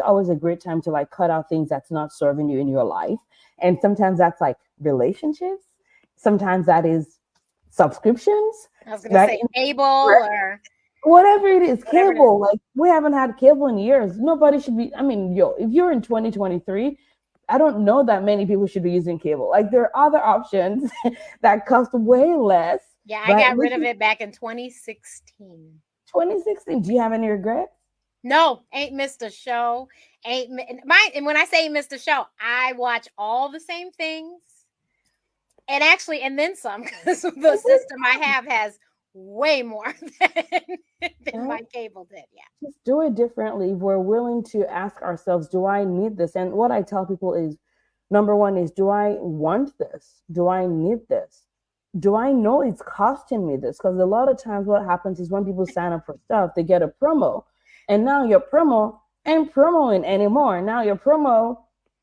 always a great time to like cut out things that's not serving you in your life. And sometimes that's like relationships. Sometimes that is subscriptions, I was gonna right? say cable or Whatever it is, whatever it is. cable. Like we haven't had cable in years. Nobody should be. I mean, yo, if you're in 2023, I don't know that many people should be using cable. Like there are other options that cost way less, Yeah, I right? got rid Which of is it back in 2016. 2016. Do you have any regrets? No, ain't missed a show. And when I say missed a show, I watch all the same things, and actually, and then some, because the And then system I have has way more than some, my cable did. Yeah. just do it differently. We're willing to ask ourselves, do I need this? And what I tell people is number one is, do I want this? Do I need this? Do I know it's costing me this? Because a lot of times what happens is when people sign up for stuff, they get a promo. And now your promo ain't promoting anymore. Now your promo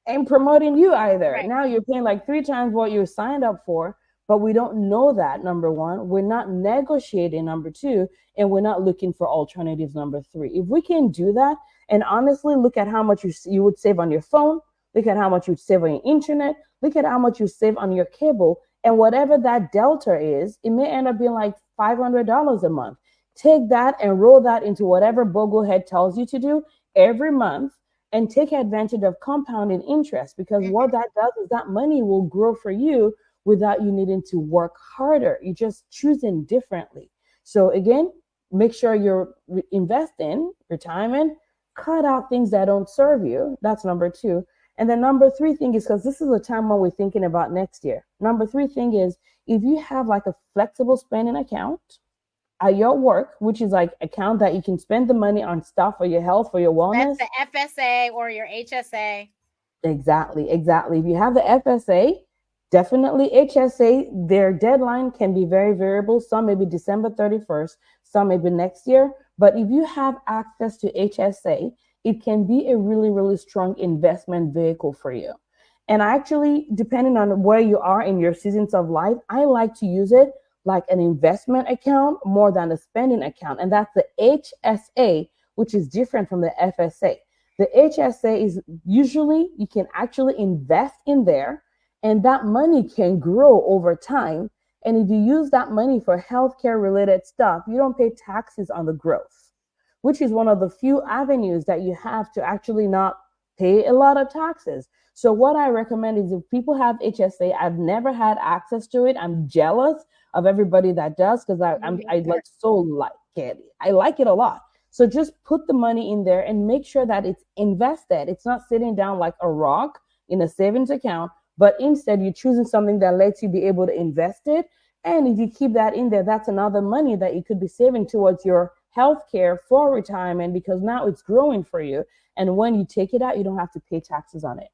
ain't promoting you either. Right. Now you're paying like three times what you signed up for, but we don't know that, number one. We're not negotiating, number two, and we're not looking for alternatives, number three. If we can do that, and honestly, look at how much you would save on your phone, look at how much you'd save on your internet, look at how much you save on your cable, and whatever that delta is, it may end up being like $500 a month. Take that and roll that into whatever Boglehead tells you to do every month, and take advantage of compounding interest, because what Mhm. that does is that money will grow for you without you needing to work harder. You're just choosing differently. So again, make sure you're investing retirement, cut out things that don't serve you. That's number two. And then number three thing is, because this is a time when we're thinking about next year. Number three thing is, if you have like a flexible spending account at your work, which is like account that you can spend the money on stuff for your health, for your That's wellness. the FSA or your HSA. Exactly, exactly. If you have the FSA, definitely HSA, their deadline can be very variable. Some may be December 31st, some may be next year. But if you have access to HSA, it can be a really, really strong investment vehicle for you. And actually, depending on where you are in your seasons of life, I like to use it like an investment account more than a spending account. And that's the HSA, which is different from the FSA. The HSA is usually you can actually invest in there, and that money can grow over time. And if you use that money for healthcare related stuff, you don't pay taxes on the growth, which is one of the few avenues that you have to actually not pay a lot of taxes. So what I recommend is, if people have HSA, I've never had access to it. I'm jealous of everybody that does, because Me I neither. like so like it. I like it a lot. So just put the money in there and make sure that it's invested. It's not sitting down like a rock in a savings account, but instead you're choosing something that lets you be able to invest it. And if you keep that in there, that's another money that you could be saving towards your health care for retirement, because now it's growing for you. And when you take it out, you don't have to pay taxes on it.